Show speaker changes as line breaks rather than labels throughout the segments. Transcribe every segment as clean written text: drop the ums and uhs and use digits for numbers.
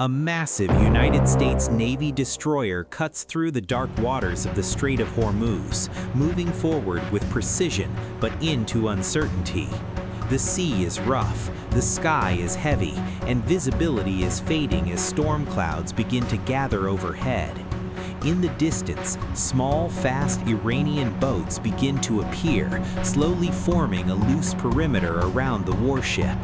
A massive United States Navy destroyer cuts through the dark waters of the Strait of Hormuz, moving forward with precision but into uncertainty. The sea is rough, the sky is heavy, and visibility is fading as storm clouds begin to gather overhead. In the distance, small, fast Iranian boats begin to appear, slowly forming a loose perimeter around the warship.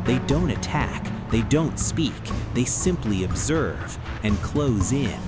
They don't attack, they don't speak, they simply observe and close in.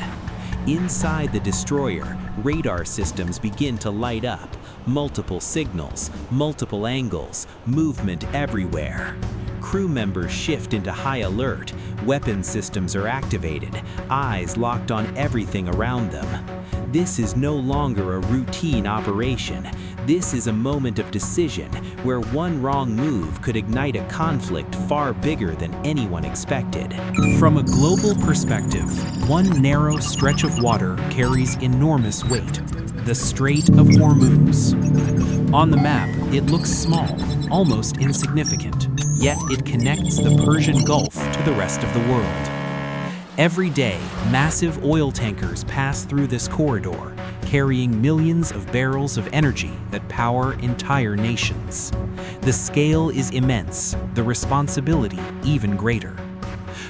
Inside the destroyer, radar systems begin to light up. Multiple signals, multiple angles, movement everywhere. Crew members shift into high alert, weapon systems are activated, eyes locked on everything around them. This is no longer a routine operation. This is a moment of decision where one wrong move could ignite a conflict far bigger than anyone expected.
From a global perspective, one narrow stretch of water carries enormous weight: the Strait of Hormuz. On the map, it looks small, almost insignificant, yet it connects the Persian Gulf to the rest of the world. Every day, massive oil tankers pass through this corridor, carrying millions of barrels of energy that power entire nations. The scale is immense, the responsibility even greater.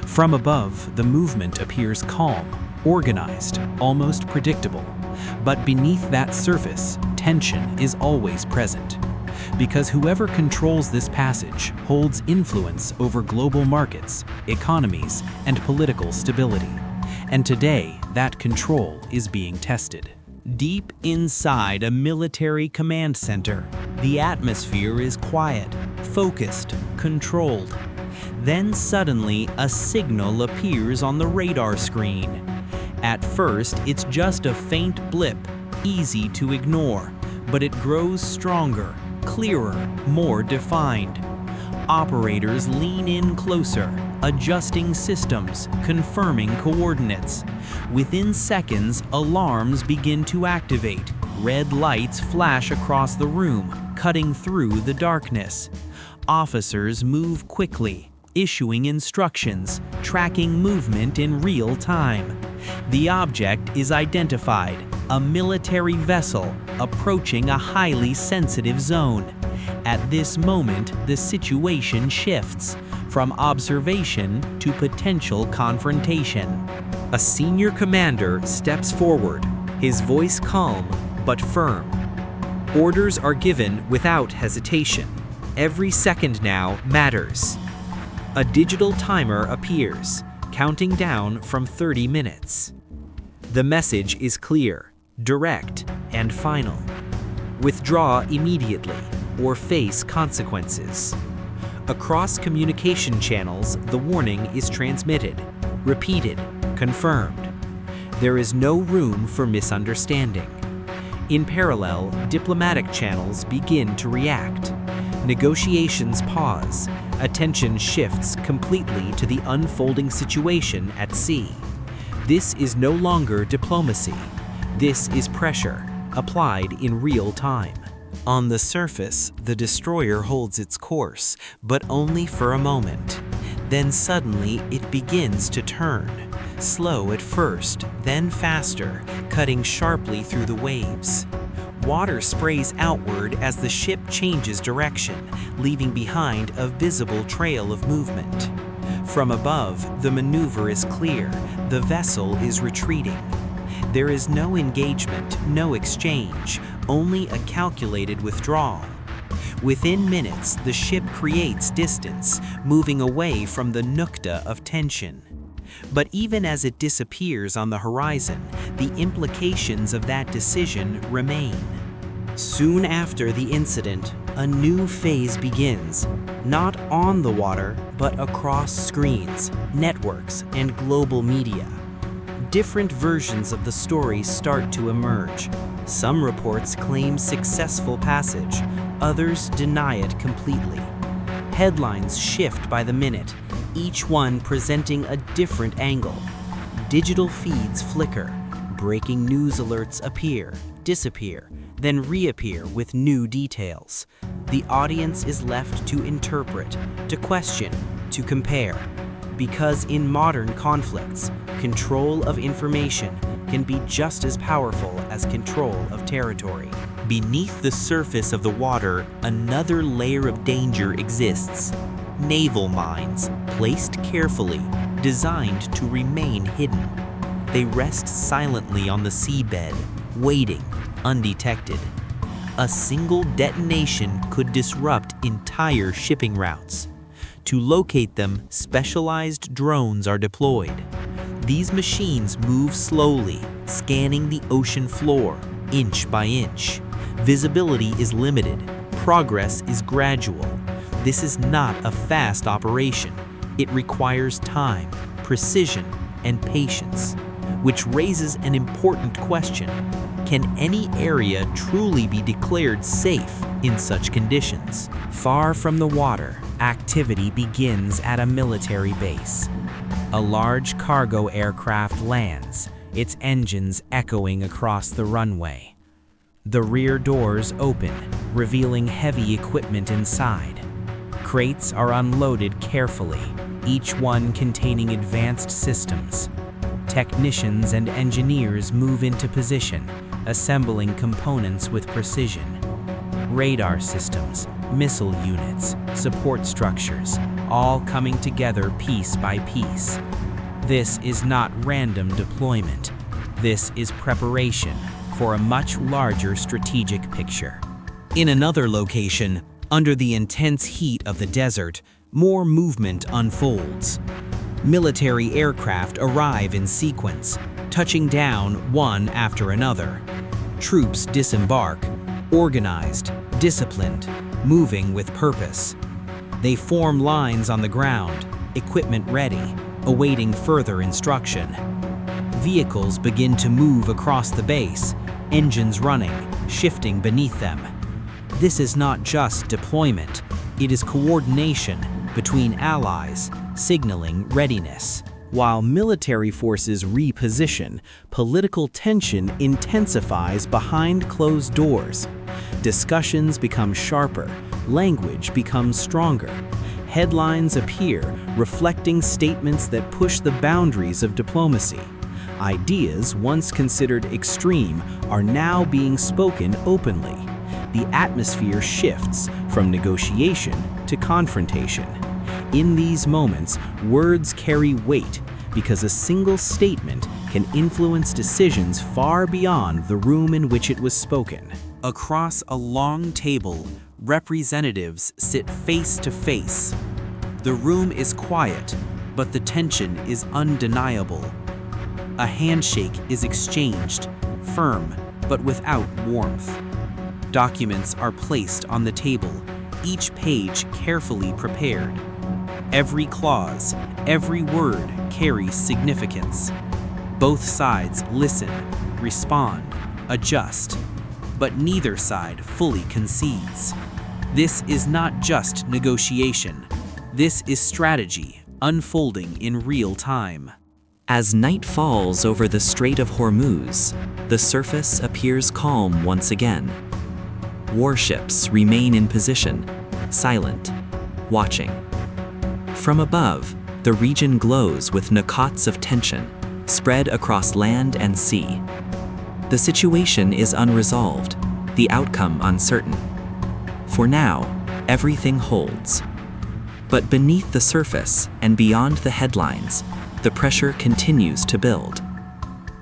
From above, the movement appears calm, organized, almost predictable. But beneath that surface, tension is always present. Because whoever controls this passage holds influence over global markets, economies, and political stability. And today, that control is being tested.
Deep inside a military command center, the atmosphere is quiet, focused, controlled. Then suddenly, a signal appears on the radar screen. At first, it's just a faint blip, easy to ignore, but it grows stronger, clearer, more defined. Operators lean in closer, adjusting systems, confirming coordinates. Within seconds, alarms begin to activate. Red lights flash across the room, cutting through the darkness. Officers move quickly, issuing instructions, tracking movement in real time. The object is identified, a military vessel approaching a highly sensitive zone. At this moment, the situation shifts from observation to potential confrontation. A senior commander steps forward, his voice calm but firm. Orders are given without hesitation. Every second now matters. A digital timer appears, counting down from 30 minutes. The message is clear, direct, and final. Withdraw immediately or face consequences. Across communication channels, the warning is transmitted, repeated, confirmed. There is no room for misunderstanding. In parallel, diplomatic channels begin to react. Negotiations pause. Attention shifts completely to the unfolding situation at sea. This is no longer diplomacy. This is pressure, applied in real time. On the surface, the destroyer holds its course, but only for a moment. Then suddenly, it begins to turn. Slow at first, then faster, cutting sharply through the waves. Water sprays outward as the ship changes direction, leaving behind a visible trail of movement. From above, the maneuver is clear. The vessel is retreating. There is no engagement, no exchange, only a calculated withdrawal. Within minutes, the ship creates distance, moving away from the nukta of tension. But even as it disappears on the horizon, the implications of that decision remain. Soon after the incident, a new phase begins, not on the water, but across screens, networks, and global media. Different versions of the story start to emerge. Some reports claim successful passage, others deny it completely. Headlines shift by the minute, each one presenting a different angle. Digital feeds flicker, breaking news alerts appear, disappear, then reappear with new details. The audience is left to interpret, to question, to compare.
Because in modern conflicts, control of information can be just as powerful as control of territory.
Beneath the surface of the water, another layer of danger exists. Naval mines, placed carefully, designed to remain hidden. They rest silently on the seabed, waiting, undetected. A single detonation could disrupt entire shipping routes. To locate them, specialized drones are deployed. These machines move slowly, scanning the ocean floor, inch by inch. Visibility is limited. Progress is gradual. This is not a fast operation. It requires time, precision, and patience, which raises an important question. Can any area truly be declared safe in such conditions?
Far from the water, activity begins at a military base. A large cargo aircraft lands, its engines echoing across the runway. The rear doors open, revealing heavy equipment inside. Crates are unloaded carefully, each one containing advanced systems. Technicians and engineers move into position, assembling components with precision. Radar systems, missile units, support structures, all coming together piece by piece. This is not random deployment. This is preparation for a much larger strategic picture.
In another location, under the intense heat of the desert, more movement unfolds. Military aircraft arrive in sequence, touching down one after another. Troops disembark, organized, disciplined, moving with purpose. They form lines on the ground, equipment ready, awaiting further instruction. Vehicles begin to move across the base, engines running, shifting beneath them. This is not just deployment, it is coordination between allies, signaling readiness. While military forces reposition, political tension intensifies behind closed doors. Discussions become sharper, language becomes stronger. Headlines appear, reflecting statements that push the boundaries of diplomacy. Ideas once considered extreme are now being spoken openly. The atmosphere shifts from negotiation to confrontation. In these moments, words carry weight because a single statement can influence decisions far beyond the room in which it was spoken. Across a long table, representatives sit face to face. The room is quiet, but the tension is undeniable. A handshake is exchanged, firm but without warmth. Documents are placed on the table, each page carefully prepared. Every clause, every word carries significance. Both sides listen, respond, adjust, but neither side fully concedes. This is not just negotiation. This is strategy unfolding in real time.
As night falls over the Strait of Hormuz, the surface appears calm once again. Warships remain in position, silent, watching. From above, the region glows with knots of tension, spread across land and sea. The situation is unresolved, the outcome uncertain. For now, everything holds. But beneath the surface and beyond the headlines, the pressure continues to build.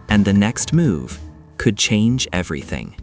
And the next move could change everything.